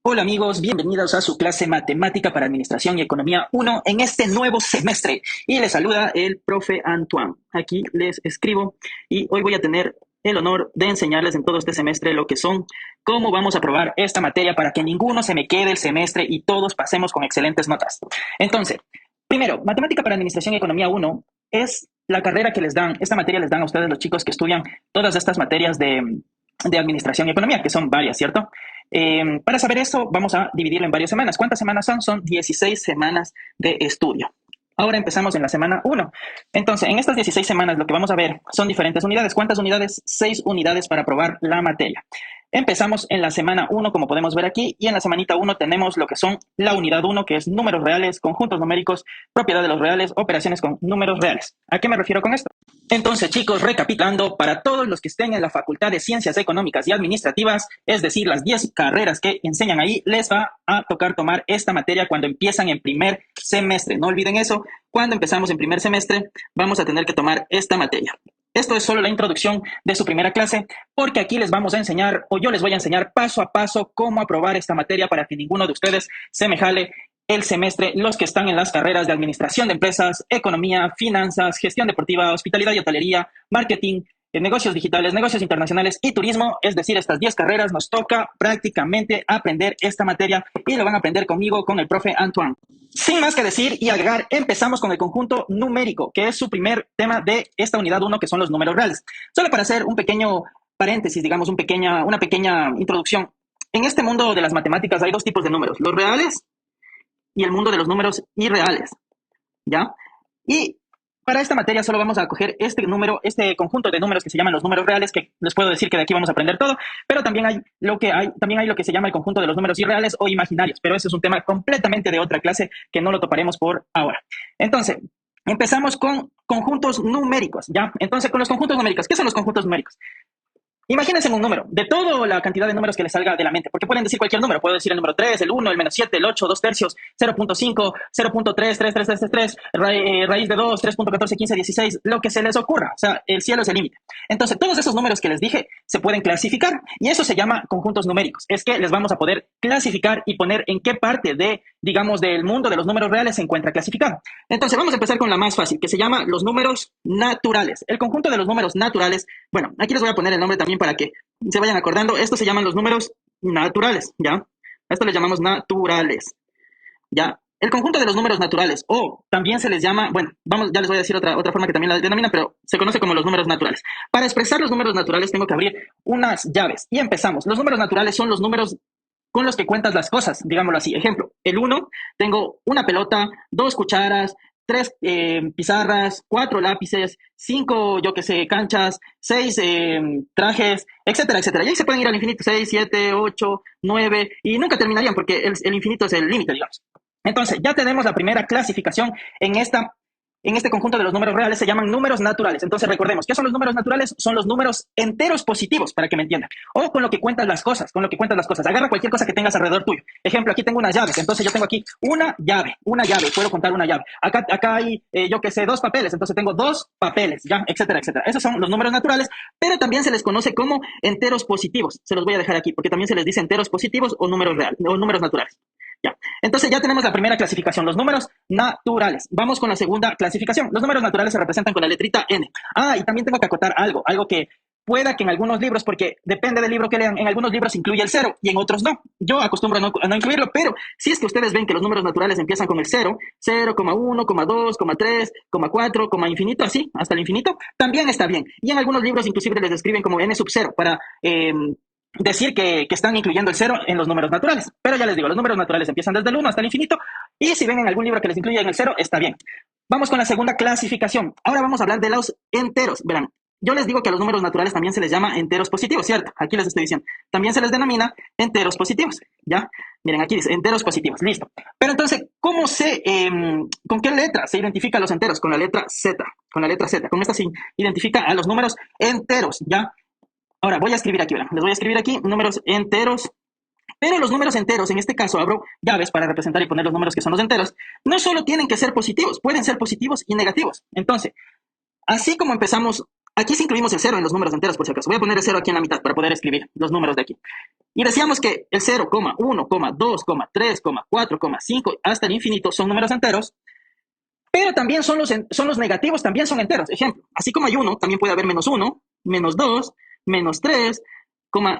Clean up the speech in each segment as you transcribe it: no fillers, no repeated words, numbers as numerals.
Hola amigos, bienvenidos a su clase Matemática para Administración y Economía 1 en este nuevo semestre. Y les saluda el profe Antoine. Aquí les escribo y hoy voy a tener el honor de enseñarles en todo este semestre lo que son, cómo vamos a aprobar esta materia para que ninguno se me quede el semestre y todos pasemos con excelentes notas. Entonces, primero, Matemática para Administración y Economía 1 es la carrera que les dan, esta materia les dan a ustedes los chicos que estudian todas estas materias de Administración y Economía, que son varias, ¿cierto? Para saber eso, vamos a dividirlo en varias semanas. ¿Cuántas semanas son? Son 16 semanas de estudio. Ahora empezamos en la semana 1. Entonces, en estas 16 semanas lo que vamos a ver son diferentes unidades. ¿Cuántas unidades? 6 unidades para aprobar la materia. Empezamos en la semana 1, como podemos ver aquí, y en la semanita 1 tenemos lo que son la unidad 1, que es números reales, conjuntos numéricos, propiedad de los reales, operaciones con números reales. ¿A qué me refiero con esto? Entonces, chicos, recapitulando, para todos los que estén en la Facultad de Ciencias Económicas y Administrativas, es decir, las 10 carreras que enseñan ahí, les va a tocar tomar esta materia cuando empiezan en primer semestre. No olviden eso, cuando empezamos en primer semestre, vamos a tener que tomar esta materia. Esto es solo la introducción de su primera clase, porque aquí les vamos a enseñar, o yo les voy a enseñar paso a paso cómo aprobar esta materia para que ninguno de ustedes se me jale el semestre, los que están en las carreras de administración de empresas, economía, finanzas, gestión deportiva, hospitalidad y hotelería, marketing, negocios digitales, negocios internacionales y turismo, es decir, estas 10 carreras nos toca prácticamente aprender esta materia y lo van a aprender conmigo, con el profe Antoine. Sin más que decir y agregar, empezamos con el conjunto numérico, que es su primer tema de esta unidad 1, que son los números reales. Solo para hacer un pequeño paréntesis, digamos, una pequeña introducción. En este mundo de las matemáticas hay dos tipos de números, los reales y el mundo de los números irreales, ¿ya? Y para esta materia solo vamos a coger este número, este conjunto de números que se llaman los números reales, que les puedo decir que de aquí vamos a aprender todo, pero también hay lo que se llama el conjunto de los números irreales o imaginarios, pero ese es un tema completamente de otra clase que no lo toparemos por ahora. Entonces, empezamos con conjuntos numéricos, ¿ya? Entonces, con los conjuntos numéricos, ¿qué son los conjuntos numéricos? Imagínense un número, de toda la cantidad de números que les salga de la mente, porque pueden decir cualquier número, puedo decir el número 3, el 1, el menos 7, el 8, 2 tercios, 0.5, 0.3, 3, 3, 3, 3, 3, raíz de 2, 3.14, 15, 16, lo que se les ocurra, o sea, el cielo es el límite. Entonces, todos esos números que les dije se pueden clasificar y eso se llama conjuntos numéricos. Es que les vamos a poder clasificar y poner en qué parte de, digamos, del mundo de los números reales se encuentra clasificado. Entonces, vamos a empezar con la más fácil, que se llama los números naturales. El conjunto de los números naturales, bueno, aquí les voy a poner el nombre también para que se vayan acordando. Estos se llaman los números naturales, ¿ya? Esto les llamamos naturales, ¿ya? El conjunto de los números naturales, o también se les llama, bueno, vamos, ya les voy a decir otra forma que también la denominan, pero se conoce como los números naturales. Para expresar los números naturales tengo que abrir unas llaves y empezamos. Los números naturales son los números con los que cuentas las cosas, digámoslo así. Ejemplo, el 1, tengo una pelota, 2 cucharas, 3 pizarras, 4 lápices, 5, yo que sé, canchas, 6 trajes, etcétera, etcétera. Y ahí se pueden ir al infinito, 6, 7, 8, 9, y nunca terminarían porque el infinito es el límite, digamos. Entonces, ya tenemos la primera clasificación en este conjunto de los números reales, se llaman números naturales. Entonces, recordemos, ¿qué son los números naturales? Son los números enteros positivos, para que me entiendan. O con lo que cuentas las cosas, Agarra cualquier cosa que tengas alrededor tuyo. Ejemplo, aquí tengo unas llaves. Entonces, yo tengo aquí una llave. Puedo contar una llave. Acá hay, yo qué sé, 2 papeles. Entonces, tengo 2 papeles, ¿ya? Etcétera, etcétera. Esos son los números naturales, pero también se les conoce como enteros positivos. Se los voy a dejar aquí, porque también se les dice enteros positivos o números reales, o números naturales. Ya. Entonces ya tenemos la primera clasificación, los números naturales. Vamos con la segunda clasificación. Los números naturales se representan con la letrita N. Y también tengo que acotar algo que pueda que en algunos libros, porque depende del libro que lean, en algunos libros incluye el 0 y en otros no. Yo acostumbro a no incluirlo, pero si es que ustedes ven que los números naturales empiezan con el 0, 0,1, 2, 3, 4, infinito, así, hasta el infinito, también está bien. Y en algunos libros inclusive les describen como N sub 0 para decir que están incluyendo el 0 en los números naturales. Pero ya les digo, los números naturales empiezan desde el 1 hasta el infinito, y si ven en algún libro que les incluyen el 0, está bien. Vamos con la segunda clasificación. Ahora vamos a hablar de los enteros. Verán, yo les digo que a los números naturales también se les llama enteros positivos, ¿cierto? Aquí les estoy diciendo. También se les denomina enteros positivos, ¿ya? Miren, aquí dice enteros positivos, listo. Pero entonces, ¿cómo con qué letra se identifican los enteros? Con la letra Z, Con esta se identifica a los números enteros, ¿ya? Ahora voy a escribir aquí, ¿verdad? Les voy a escribir aquí números enteros, pero los números enteros, en este caso abro llaves para representar y poner los números que son los enteros, no solo tienen que ser positivos, pueden ser positivos y negativos. Entonces, así como empezamos Aquí sí incluimos el cero en los números enteros, por si acaso. Voy a poner el cero aquí en la mitad para poder escribir los números de aquí. Y decíamos que el 0, 1, 2, 3, 4, 5 hasta el infinito son números enteros, pero también son los negativos, también son enteros. Ejemplo, así como hay 1, también puede haber menos 1, menos 2, menos 3,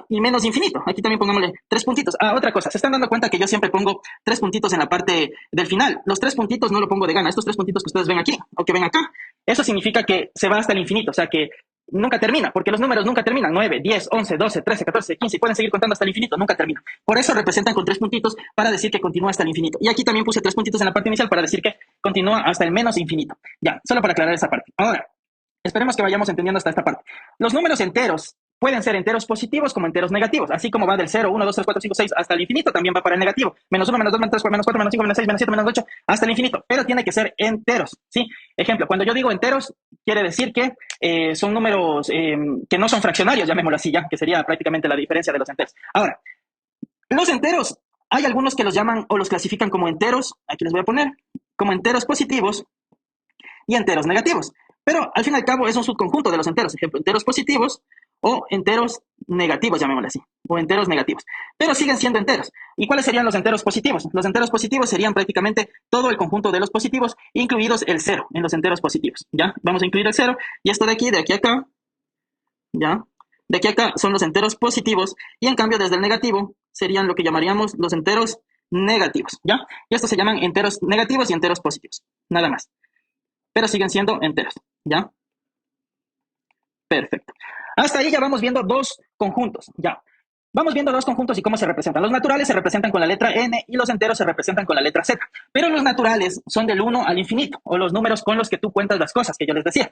y menos infinito. Aquí también pongámosle 3 puntitos. Otra cosa, se están dando cuenta que yo siempre pongo 3 puntitos en la parte del final. Los 3 puntitos no lo pongo de gana. Estos 3 puntitos que ustedes ven aquí o que ven acá, eso significa que se va hasta el infinito, o sea que nunca termina, porque los números nunca terminan. 9, 10, 11, 12, 13, 14, 15, y pueden seguir contando hasta el infinito, nunca terminan. Por eso representan con 3 puntitos para decir que continúa hasta el infinito. Y aquí también puse 3 puntitos en la parte inicial para decir que continúa hasta el menos infinito. Ya, solo para aclarar esa parte. Ahora, esperemos que vayamos entendiendo hasta esta parte. Los números enteros pueden ser enteros positivos como enteros negativos, así como va del 0, 1, 2, 3, 4, 5, 6 hasta el infinito, también va para el negativo. Menos 1, menos 2, menos 3, menos 4, menos 5, menos 6, menos 7, menos 8, hasta el infinito. Pero tiene que ser enteros, ¿sí? Ejemplo, cuando yo digo enteros, quiere decir que son números que no son fraccionarios, llamémoslo así ya, que sería prácticamente la diferencia de los enteros. Ahora, los enteros, hay algunos que los llaman o los clasifican como enteros, aquí les voy a poner, como enteros positivos y enteros negativos. Pero al fin y al cabo es un subconjunto de los enteros. Ejemplo, enteros positivos o enteros negativos, llamémosle así, o enteros negativos. Pero siguen siendo enteros. ¿Y cuáles serían los enteros positivos? Los enteros positivos serían prácticamente todo el conjunto de los positivos, incluidos el 0 en los enteros positivos. ¿Ya? Vamos a incluir el 0. Y esto de aquí a acá, ¿ya? De aquí a acá son los enteros positivos. Y en cambio, desde el negativo, serían lo que llamaríamos los enteros negativos. ¿Ya? Y estos se llaman enteros negativos y enteros positivos. Nada más. Pero siguen siendo enteros, ¿ya? Perfecto. Hasta ahí ya vamos viendo dos conjuntos, ya. Vamos viendo dos conjuntos y cómo se representan. Los naturales se representan con la letra N y los enteros se representan con la letra Z. Pero los naturales son del 1 al infinito, o los números con los que tú cuentas las cosas, que yo les decía.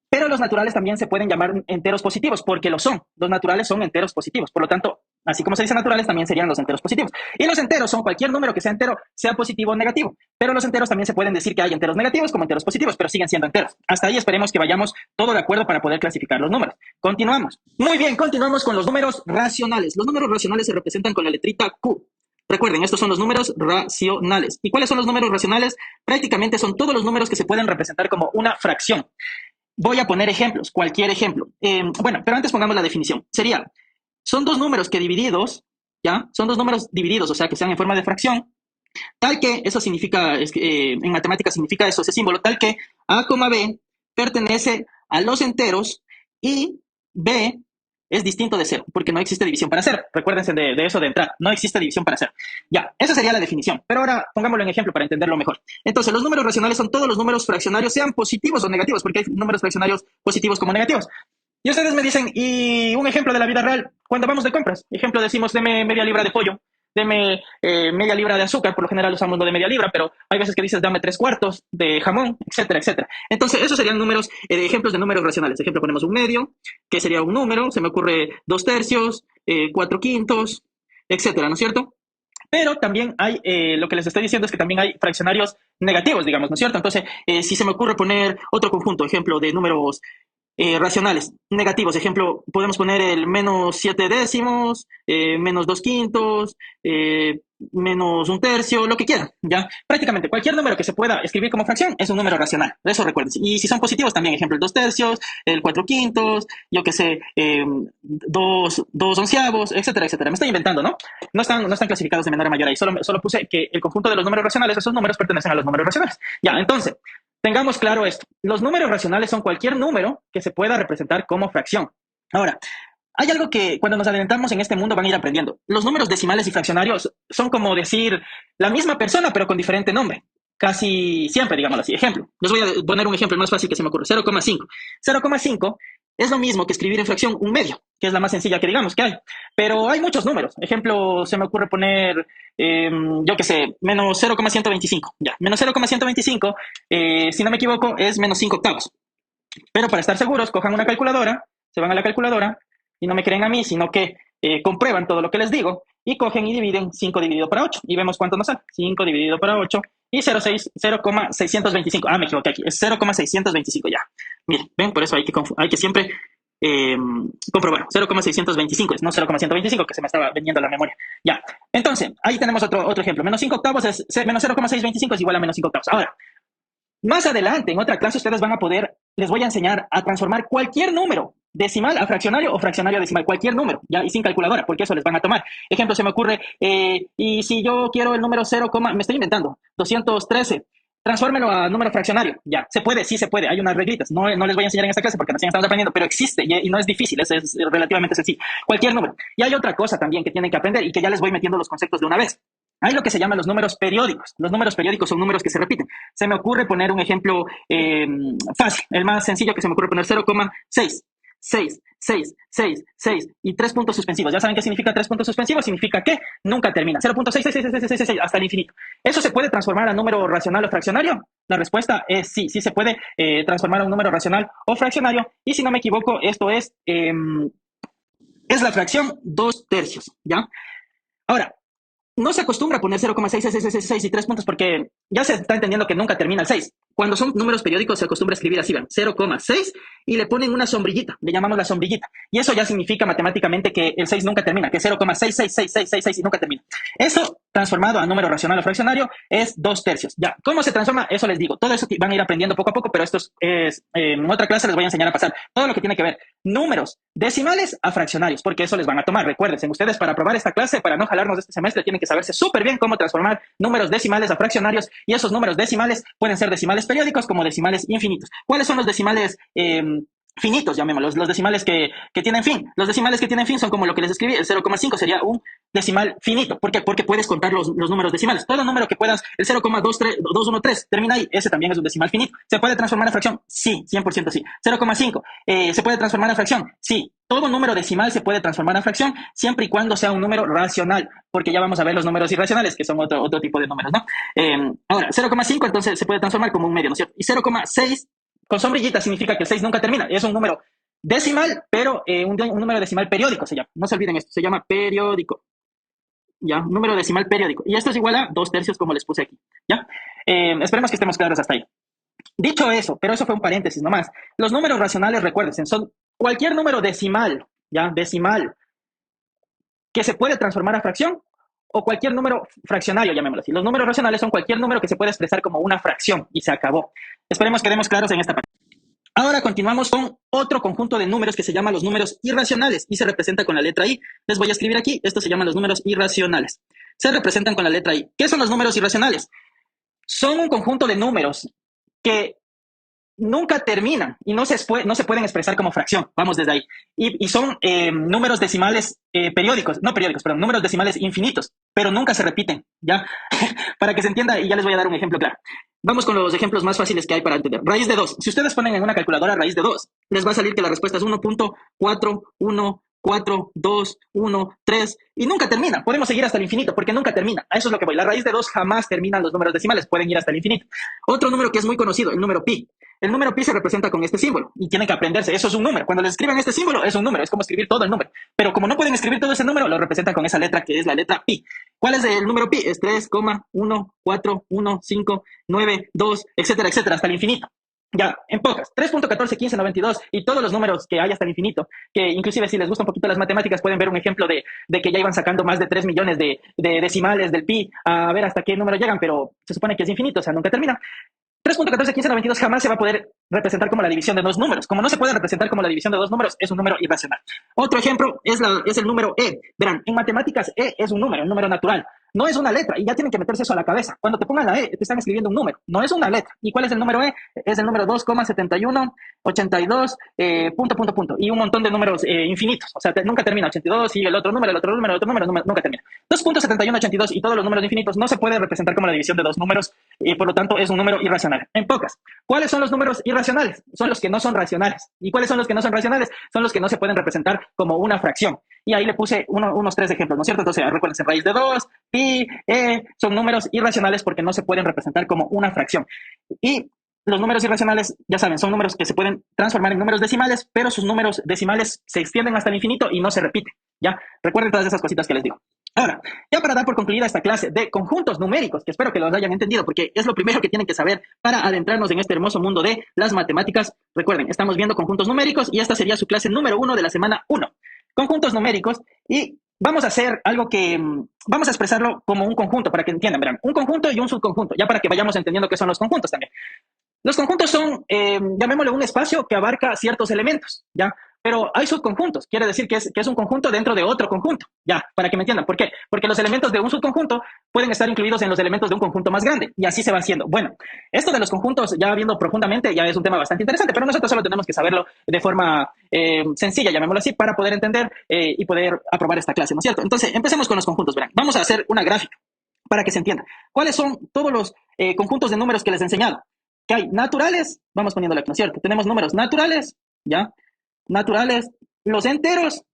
Pero los naturales también se pueden llamar enteros positivos, porque lo son. Los naturales son enteros positivos. Por lo tanto, así como se dice naturales, también serían los enteros positivos. Y los enteros son cualquier número que sea entero, sea positivo o negativo. Pero los enteros también se pueden decir que hay enteros negativos como enteros positivos, pero siguen siendo enteros. Hasta ahí esperemos que vayamos todo de acuerdo para poder clasificar los números. Continuamos. Muy bien, continuamos con los números racionales. Los números racionales se representan con la letrita Q. Recuerden, estos son los números racionales. ¿Y cuáles son los números racionales? Prácticamente son todos los números que se pueden representar como una fracción. Voy a poner ejemplos, cualquier ejemplo. Bueno, pero antes pongamos la definición. Son dos números que divididos, ¿ya? Son dos números divididos, o sea, que sean en forma de fracción, tal que, eso significa, en matemáticas significa eso, ese símbolo, tal que A, B pertenece a los enteros y B es distinto de 0, porque no existe división para 0. Recuérdense de eso de entrada, no existe división para 0. Ya, esa sería la definición, pero ahora pongámoslo en ejemplo para entenderlo mejor. Entonces, los números racionales son todos los números fraccionarios, sean positivos o negativos, porque hay números fraccionarios positivos como negativos. Y ustedes me dicen, y un ejemplo de la vida real, cuando vamos de compras, ejemplo, decimos, deme media libra de pollo, deme media libra de azúcar, por lo general usamos lo de media libra, pero hay veces que dices, dame 3/4 de jamón, etcétera, etcétera. Entonces, esos serían números, ejemplos de números racionales. Ejemplo, ponemos un medio, que sería un número, se me ocurre 2/3, 4/5, etcétera, ¿no es cierto? Pero también hay, lo que les estoy diciendo es que también hay fraccionarios negativos, digamos, ¿no es cierto? Entonces, si se me ocurre poner otro conjunto, ejemplo, de números racionales, negativos. Ejemplo, podemos poner el menos 7 décimos, menos 2/5, menos 1/3, lo que quieran, ¿ya? Prácticamente cualquier número que se pueda escribir como fracción es un número racional, eso recuerden. Y si son positivos también, ejemplo, el 2/3, el 4/5, yo qué sé, 2/11, etcétera, etcétera. Me estoy inventando, ¿no? No están clasificados de menor a mayor ahí, solo puse que el conjunto de los números racionales, esos números pertenecen a los números racionales. Ya, entonces, tengamos claro esto. Los números racionales son cualquier número que se pueda representar como fracción. Ahora, hay algo que cuando nos adentramos en este mundo van a ir aprendiendo. Los números decimales y fraccionarios son como decir la misma persona pero con diferente nombre. Casi siempre, digámoslo así. Ejemplo, les voy a poner un ejemplo más fácil que se me ocurre. 0,5. 0,5 es lo mismo que escribir en fracción un medio, que es la más sencilla que digamos que hay. Pero hay muchos números. Ejemplo, se me ocurre poner, yo qué sé, menos 0,125. Ya, menos 0,125, si no me equivoco, es menos 5/8. Pero para estar seguros, cojan una calculadora, se van a la calculadora y no me creen a mí, sino que comprueban todo lo que les digo y cogen y dividen 5 dividido por 8 y vemos cuánto nos sale. 5 dividido por 8 y 0,625. Me equivoqué aquí. Es 0,625 ya. Miren, ven, por eso hay que siempre comprobar. 0,625 es, no 0,125, que se me estaba vendiendo la memoria. Ya. Entonces, ahí tenemos otro ejemplo. Menos 5/8 es, menos 0,625 es igual a menos 5/8. Ahora, más adelante, en otra clase, ustedes van a poder les voy a enseñar a transformar cualquier número decimal a fraccionario o fraccionario a decimal, cualquier número, ya, y sin calculadora, porque eso les van a tomar. Ejemplo, se me ocurre, y si yo quiero el número 0, me estoy inventando, 213, transfórmelo a número fraccionario. Ya, se puede, sí se puede. Hay unas reglitas. No les voy a enseñar en esta clase porque recién estamos aprendiendo, pero existe y no es difícil, es relativamente sencillo. Cualquier número. Y hay otra cosa también que tienen que aprender y que ya les voy metiendo los conceptos de una vez. Hay lo que se llaman los números periódicos. Los números periódicos son números que se repiten. Se me ocurre poner un ejemplo fácil, el más sencillo que se me ocurre poner 0,6. 6, 6, 6, 6 y 3 puntos suspensivos. ¿Ya saben qué significa 3 puntos suspensivos? Significa que nunca termina. 0.66666 hasta el infinito. ¿Eso se puede transformar a número racional o fraccionario? La respuesta es sí, sí se puede transformar a un número racional o fraccionario. Y si no me equivoco, esto es la fracción 2/3, ¿ya? Ahora, no se acostumbra a poner 0,66666 y 3 puntos porque ya se está entendiendo que nunca termina el 6. Cuando son números periódicos se acostumbra a escribir así, ¿ven? 0,6 y le ponen una sombrillita, le llamamos la sombrillita. Y eso ya significa matemáticamente que el 6 nunca termina, que 0,66666 y nunca termina. Eso transformado a número racional o fraccionario es 2/3. Ya, ¿cómo se transforma? Eso les digo. Todo eso van a ir aprendiendo poco a poco, pero esto es en otra clase les voy a enseñar a pasar todo lo que tiene que ver números decimales a fraccionarios, porque eso les van a tomar. Recuérdense, ustedes para aprobar esta clase, para no jalarnos de este semestre, tienen que saberse súper bien cómo transformar números decimales a fraccionarios, y esos números decimales pueden ser decimales periódicos como decimales infinitos. ¿Cuáles son los decimales finitos, llamémoslos, los decimales que tienen fin? Los decimales que tienen fin son como lo que les escribí, el 0,5 sería un decimal finito. ¿Por qué? Porque puedes contar los números decimales. Todo número que puedas, el 0,213 termina ahí, ese también es un decimal finito. ¿Se puede transformar a fracción? Sí, 100% sí. 0,5, ¿se puede transformar a fracción? Sí. Todo número decimal se puede transformar a fracción siempre y cuando sea un número racional, porque ya vamos a ver los números irracionales, que son otro tipo de números, ¿no? Ahora, 0,5 entonces se puede transformar como un medio, ¿no es cierto? Y 0,6 con sombrillita significa que el 6 nunca termina. Es un número decimal, pero un número decimal periódico se llama. No se olviden esto, se llama periódico. ¿Ya? Número decimal periódico. Y esto es igual a 2/3 como les puse aquí. ¿Ya? Esperemos que estemos claros hasta ahí. Dicho eso, pero eso fue un paréntesis nomás. Los números racionales, recuerden, son cualquier número decimal, ¿ya? Decimal, que se puede transformar a fracción o cualquier número fraccionario, llamémoslo así. Los números racionales son cualquier número que se puede expresar como una fracción y se acabó. Esperemos que quedemos claros en esta parte. Ahora continuamos con otro conjunto de números que se llama los números irracionales y se representa con la letra I. Les voy a escribir aquí, esto se llaman los números irracionales. Se representan con la letra I. ¿Qué son los números irracionales? Son un conjunto de números que nunca terminan y no se pueden expresar como fracción. Vamos desde ahí. Y son números decimales números decimales infinitos, pero nunca se repiten, ¿ya? Para que se entienda, y ya les voy a dar un ejemplo claro. Vamos con los ejemplos más fáciles que hay para entender. Raíz de 2. Si ustedes ponen en una calculadora raíz de 2, les va a salir que la respuesta es 1.4142113 y nunca termina. Podemos seguir hasta el infinito porque nunca termina. A eso es lo que voy. La raíz de 2 jamás terminan los números decimales, pueden ir hasta el infinito. Otro número que es muy conocido, el número pi. El número pi se representa con este símbolo y tienen que aprenderse. Eso es un número. Cuando les escriban este símbolo, es un número. Es como escribir todo el número. Pero como no pueden escribir todo ese número, lo representan con esa letra que es la letra pi. ¿Cuál es el número pi? Es 3,14159, etcétera, etcétera, hasta el infinito. Ya, en pocas, 3.141592 y todos los números que hay hasta el infinito, que inclusive si les gusta un poquito las matemáticas pueden ver un ejemplo de que ya iban sacando más de 3 millones de decimales del pi a ver hasta qué número llegan, pero se supone que es infinito, o sea, nunca termina. 3.141592 jamás se va a poder representar como la división de dos números. Como no se puede representar como la división de dos números, es un número irracional. Otro ejemplo es el número e. Verán, en matemáticas e es un número natural. No es una letra y ya tienen que meterse eso a la cabeza. Cuando te pongan la e, te están escribiendo un número. No es una letra. ¿Y cuál es el número e? Es el número 2,7182, punto. Y un montón de números infinitos. O sea, nunca termina. 82 y el otro número, nunca termina. 2.7182 y todos los números infinitos no se puede representar como la división de dos números y por lo tanto es un número irracional. En pocas, ¿cuáles son los números irracionales? Son los que no son racionales. ¿Y cuáles son los que no son racionales? Son los que no se pueden representar como una fracción. Y ahí le puse unos 3 ejemplos, ¿no es cierto? Entonces, recuérdense, raíz de 2, pi, son números irracionales porque no se pueden representar como una fracción. Y los números irracionales, ya saben, son números que se pueden transformar en números decimales, pero sus números decimales se extienden hasta el infinito y no se repiten, ¿ya? Recuerden todas esas cositas que les digo. Ahora, ya para dar por concluida esta clase de conjuntos numéricos, que espero que los hayan entendido, porque es lo primero que tienen que saber para adentrarnos en este hermoso mundo de las matemáticas. Recuerden, estamos viendo conjuntos numéricos y esta sería su clase número 1 de la semana 1. Conjuntos numéricos, y vamos a hacer algo que vamos a expresarlo como un conjunto para que entiendan, verán, un conjunto y un subconjunto, ya para que vayamos entendiendo qué son los conjuntos también. Los conjuntos son, llamémosle un espacio que abarca ciertos elementos, ¿ya? Pero hay subconjuntos, quiere decir que es un conjunto dentro de otro conjunto, ya, para que me entiendan. ¿Por qué? Porque los elementos de un subconjunto pueden estar incluidos en los elementos de un conjunto más grande, y así se va haciendo. Bueno, esto de los conjuntos, ya viendo profundamente, ya es un tema bastante interesante, pero nosotros solo tenemos que saberlo de forma sencilla, llamémoslo así, para poder entender y poder aprobar esta clase, ¿no es cierto? Entonces, empecemos con los conjuntos, verán. Vamos a hacer una gráfica para que se entienda. ¿Cuáles son todos los conjuntos de números que les he enseñado? Que hay naturales, vamos poniéndole aquí, ¿no es cierto? Tenemos números naturales, ¿ya? Naturales, los enteros,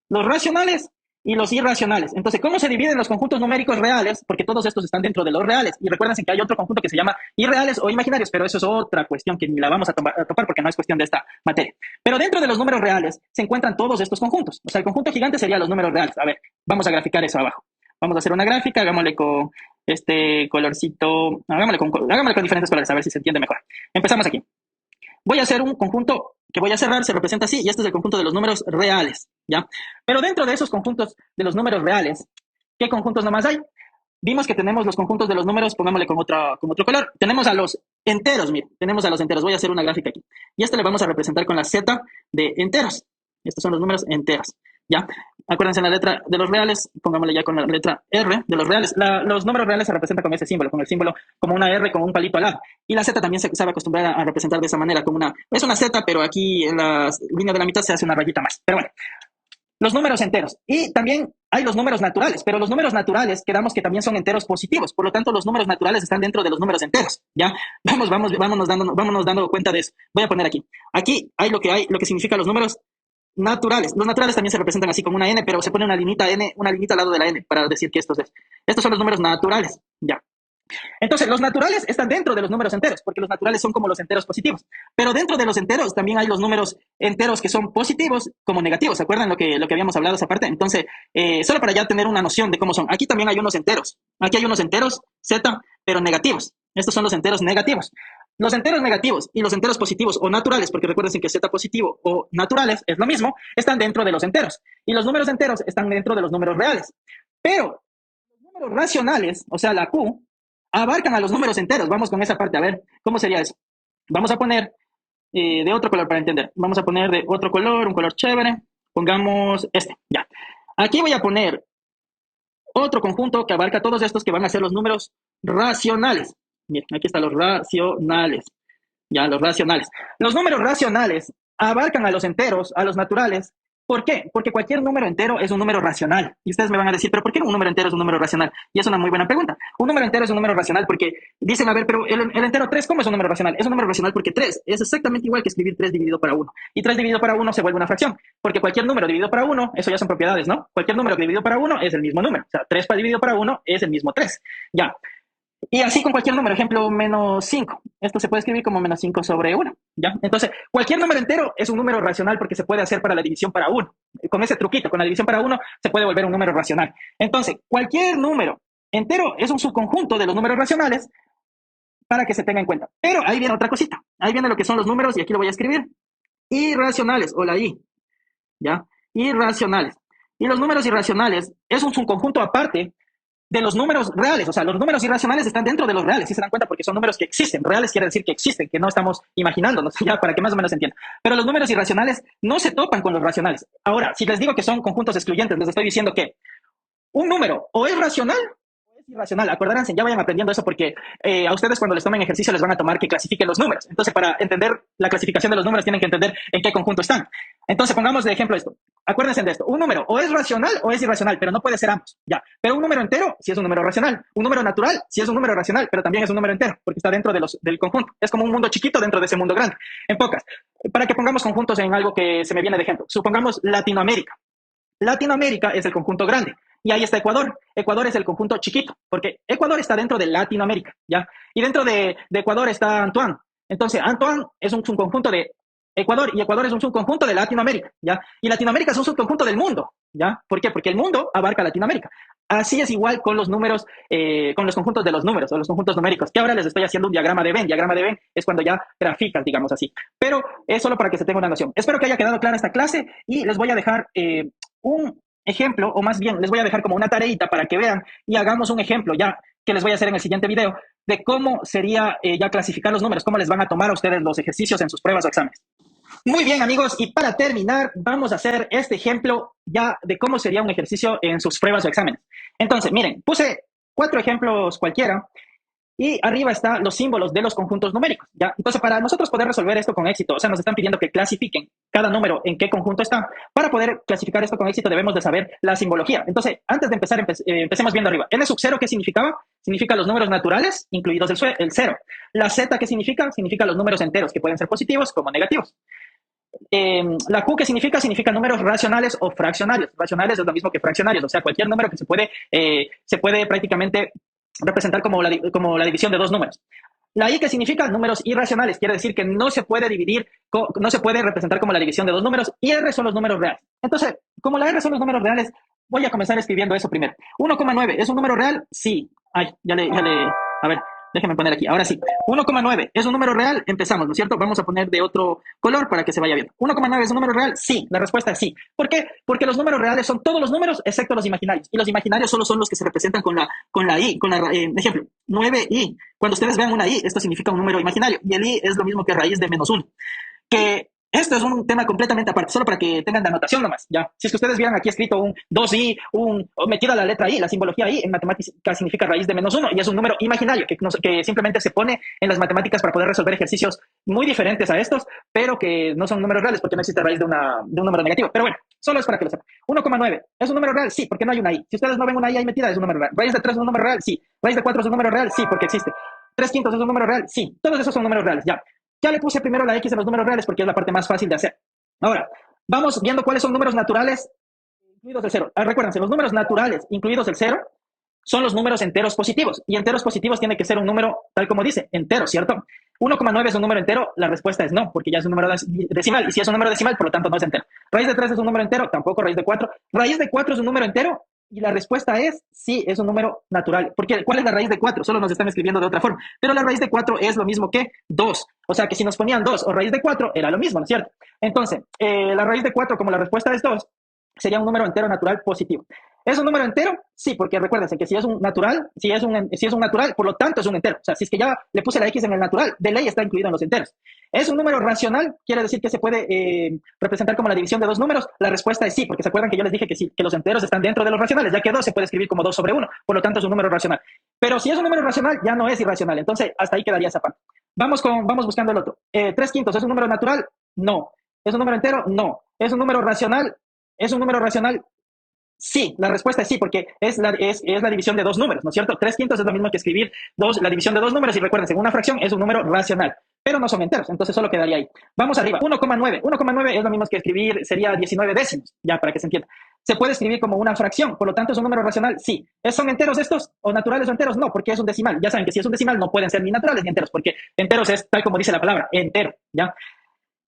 los racionales y los irracionales. Entonces, ¿cómo se dividen los conjuntos numéricos reales? Porque todos estos están dentro de los reales. Y recuerden que hay otro conjunto que se llama irreales o imaginarios, pero eso es otra cuestión que ni la vamos a topar porque no es cuestión de esta materia. Pero dentro de los números reales se encuentran todos estos conjuntos. O sea, el conjunto gigante sería los números reales. A ver, vamos a graficar eso abajo. Vamos a hacer una gráfica, hagámosle con este colorcito, hagámosle con diferentes colores, a ver si se entiende mejor. Empezamos aquí. Voy a hacer un conjunto que voy a cerrar, se representa así, y este es el conjunto de los números reales, ¿ya? Pero dentro de esos conjuntos de los números reales, ¿qué conjuntos nomás hay? Vimos que tenemos los conjuntos de los números, pongámosle con otro color. Tenemos a los enteros, miren, tenemos a los enteros. Voy a hacer una gráfica aquí. Y este le vamos a representar con la Z de enteros. Estos son los números enteros, ¿ya? Acuérdense en la letra de los reales, pongámosle ya con la letra R de los reales. Los números reales se representan con ese símbolo, con el símbolo como una R con un palito al lado. Y la Z también se sabe acostumbrar a representar de esa manera, como es una Z, pero aquí en la línea de la mitad se hace una rayita más. Pero bueno, los números enteros. Y también hay los números naturales, pero los números naturales quedamos que también son enteros positivos. Por lo tanto, los números naturales están dentro de los números enteros. ¿Ya? Vámonos dando cuenta de eso. Voy a poner aquí. Aquí hay, lo que significa los números naturales. Los naturales también se representan así como una N, pero se pone una liñita N, una liñita al lado de la N para decir que estos son los números naturales. Ya. Entonces, los naturales están dentro de los números enteros, porque los naturales son como los enteros positivos. Pero dentro de los enteros también hay los números enteros que son positivos como negativos. ¿Se acuerdan lo que habíamos hablado esa parte? Entonces, solo para ya tener una noción de cómo son. Aquí también hay unos enteros. Aquí hay unos enteros Z, pero negativos. Estos son los enteros negativos. Los enteros negativos y los enteros positivos o naturales, porque recuerden que Z positivo o naturales es lo mismo, están dentro de los enteros. Y los números enteros están dentro de los números reales. Pero los números racionales, o sea, la Q, abarcan a los números enteros. Vamos con esa parte, a ver, ¿cómo sería eso? Vamos a poner de otro color para entender. Vamos a poner de otro color, un color chévere. Pongamos este, ya. Aquí voy a poner otro conjunto que abarca todos estos que van a ser los números racionales. Miren, aquí están los racionales. Ya, los racionales. Los números racionales abarcan a los enteros, a los naturales. ¿Por qué? Porque cualquier número entero es un número racional. Y ustedes me van a decir, ¿pero por qué un número entero es un número racional? Y es una muy buena pregunta. Un número entero es un número racional porque dicen, a ver, pero el entero 3, ¿cómo es un número racional? Es un número racional porque 3 es exactamente igual que escribir 3 dividido para 1. Y 3 dividido para 1 se vuelve una fracción. Porque cualquier número dividido para 1, eso ya son propiedades, ¿no? Cualquier número dividido para 1 es el mismo número. O sea, 3 dividido para 1 es el mismo 3. Ya. Y así con cualquier número, ejemplo, menos 5. Esto se puede escribir como menos 5 sobre 1, ¿ya? Entonces, cualquier número entero es un número racional porque se puede hacer para la división para 1. Con ese truquito, con la división para 1, se puede volver un número racional. Entonces, cualquier número entero es un subconjunto de los números racionales para que se tenga en cuenta. Pero ahí viene otra cosita. Ahí viene lo que son los números, y aquí lo voy a escribir. Irracionales, o la I, ¿ya? Irracionales. Y los números irracionales es un subconjunto aparte de los números reales. O sea, los números irracionales están dentro de los reales, ¿sí se dan cuenta? Porque son números que existen. Reales quiere decir que existen, que no estamos imaginándonos, ya para que más o menos se entienda. Pero los números irracionales no se topan con los racionales. Ahora, si les digo que son conjuntos excluyentes, les estoy diciendo que un número o es racional o es irracional. Acordaránse, ya vayan aprendiendo eso porque a ustedes cuando les tomen ejercicio les van a tomar que clasifiquen los números. Entonces, para entender la clasificación de los números tienen que entender en qué conjunto están. Entonces, pongamos de ejemplo esto. Acuérdense de esto. Un número o es racional o es irracional, pero no puede ser ambos. Ya. Pero un número entero sí es un número racional. Un número natural sí es un número racional, pero también es un número entero porque está dentro del conjunto. Es como un mundo chiquito dentro de ese mundo grande. En pocas. Para que pongamos conjuntos en algo que se me viene de ejemplo. Supongamos Latinoamérica. Latinoamérica es el conjunto grande. Y ahí está Ecuador. Ecuador es el conjunto chiquito, porque Ecuador está dentro de Latinoamérica, ¿ya? Y dentro de Ecuador está Antoine. Entonces, Antoine es un subconjunto de Ecuador y Ecuador es un subconjunto de Latinoamérica, ¿ya? Y Latinoamérica es un subconjunto del mundo, ¿ya? ¿Por qué? Porque el mundo abarca Latinoamérica. Así es igual con los números, con los conjuntos de los números o los conjuntos numéricos, que ahora les estoy haciendo un diagrama de Venn. Diagrama de Venn es cuando ya graficas, digamos así. Pero es solo para que se tenga una noción. Espero que haya quedado clara esta clase y les voy a dejar un ejemplo, o más bien les voy a dejar como una tareita para que vean y hagamos un ejemplo ya que les voy a hacer en el siguiente video de cómo sería ya clasificar los números, cómo les van a tomar a ustedes los ejercicios en sus pruebas o exámenes. Muy bien, amigos, y para terminar, vamos a hacer este ejemplo ya de cómo sería un ejercicio en sus pruebas o exámenes. Entonces, miren, puse 4 ejemplos cualquiera y arriba están los símbolos de los conjuntos numéricos, ¿ya? Entonces, para nosotros poder resolver esto con éxito, o sea, nos están pidiendo que clasifiquen cada número en qué conjunto está. Para poder clasificar esto con éxito, debemos de saber la simbología. Entonces, antes de empezar, empecemos viendo arriba. N sub 0, ¿qué significaba? Significa los números naturales, incluidos el 0. La Z, ¿qué significa? Significa los números enteros, que pueden ser positivos como negativos. La Q, ¿qué significa? Significa números racionales o fraccionarios. Racionales es lo mismo que fraccionarios, o sea, cualquier número que se puede prácticamente representar como la división de dos números. La I, que significa números irracionales, quiere decir que no se puede dividir, no se puede representar como la división de dos números, y R son los números reales. Entonces, como la R son los números reales, voy a comenzar escribiendo eso primero. 1,9, ¿es un número real? Sí. Ay, a ver, déjenme poner aquí, ahora sí. 1,9, ¿es un número real? Empezamos, ¿no es cierto? Vamos a poner de otro color para que se vaya viendo. 1,9, ¿es un número real? Sí, la respuesta es sí. ¿Por qué? Porque los números reales son todos los números excepto los imaginarios. Y los imaginarios solo son los que se representan con la i, ejemplo, 9i. Cuando ustedes vean una i, esto significa un número imaginario. Y el i es lo mismo que raíz de -1. Que esto es un tema completamente aparte, solo para que tengan de anotación nomás, ¿ya? Si es que ustedes vieran aquí escrito un 2i, metida la letra i, la simbología i, en matemática significa raíz de -1 y es un número imaginario que simplemente se pone en las matemáticas para poder resolver ejercicios muy diferentes a estos, pero que no son números reales porque no existe raíz de un número negativo. Pero bueno, solo es para que lo sepan. 1,9, ¿es un número real? Sí, porque no hay una i. Si ustedes no ven una i ahí metida, es un número real. Raíz de 3 es un número real, sí. Raíz de 4 es un número real, sí, porque existe. 3/5 es un número real, sí. Todos esos son números reales, ya. Ya le puse primero la X en los números reales porque es la parte más fácil de hacer. Ahora, vamos viendo cuáles son números naturales incluidos el 0. Recuérdense, los números naturales incluidos el 0 son los números enteros positivos. Y enteros positivos tiene que ser un número, tal como dice, entero, ¿cierto? 1,9 es un número entero, la respuesta es no, porque ya es un número decimal. Y si es un número decimal, por lo tanto no es entero. Raíz de 3 es un número entero, tampoco raíz de 4. Raíz de 4 es un número entero, y la respuesta es sí, es un número natural. Porque ¿cuál es la raíz de 4? Solo nos están escribiendo de otra forma. Pero la raíz de 4 es lo mismo que 2. O sea que si nos ponían 2 o raíz de 4, era lo mismo, ¿no es cierto? Entonces, la raíz de 4, como la respuesta es 2, sería un número entero natural positivo. ¿Es un número entero? Sí, porque recuérdense que si es un natural, si es un natural, por lo tanto es un entero. O sea, si es que ya le puse la X en el natural, de ley está incluido en los enteros. ¿Es un número racional? Quiere decir que se puede representar como la división de dos números. La respuesta es sí, porque se acuerdan que yo les dije que, sí, que los enteros están dentro de los racionales, ya que 2 se puede escribir como 2/1, por lo tanto es un número racional. Pero si es un número racional, ya no es irracional. Entonces, hasta ahí quedaría esa parte. Vamos buscando el otro. 3/5, ¿es un número natural? No. ¿Es un número entero? No. ¿Es un número racional? ¿Es un número racional? Sí, la respuesta es sí, porque es la división de dos números, ¿no es cierto? 3/5 es lo mismo que escribir la división de dos números, y recuerden, una fracción es un número racional, pero no son enteros, entonces solo quedaría ahí. Vamos arriba, 1,9. 1,9 es lo mismo que escribir, sería 19 décimos, ya para que se entienda. Se puede escribir como una fracción, por lo tanto es un número racional, sí. ¿Son enteros estos o naturales o enteros? No, porque es un decimal. Ya saben que si es un decimal no pueden ser ni naturales ni enteros, porque enteros es tal como dice la palabra, entero, ¿ya?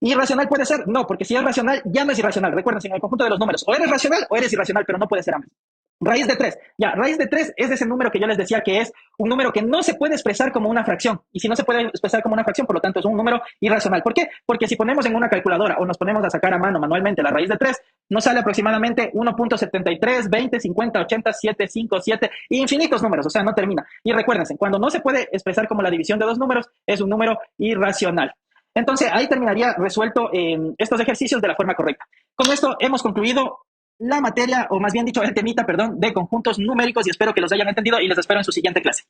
¿Irracional puede ser? No, porque si es racional, ya no es irracional. Recuerden, en el conjunto de los números, o eres racional o eres irracional, pero no puede ser ambos. Raíz de 3. Ya, raíz de 3 es ese número que yo les decía que es un número que no se puede expresar como una fracción. Y si no se puede expresar como una fracción, por lo tanto es un número irracional. ¿Por qué? Porque si ponemos en una calculadora o nos ponemos a sacar a mano manualmente la raíz de 3, nos sale aproximadamente 1.73, 20, 50, 80, 7, 5, 7, infinitos números, o sea, no termina. Y recuérdense, cuando no se puede expresar como la división de dos números, es un número irracional. Entonces, ahí terminaría resuelto estos ejercicios de la forma correcta. Con esto hemos concluido la materia, o más bien dicho, el temita, perdón, de conjuntos numéricos, y espero que los hayan entendido y les espero en su siguiente clase.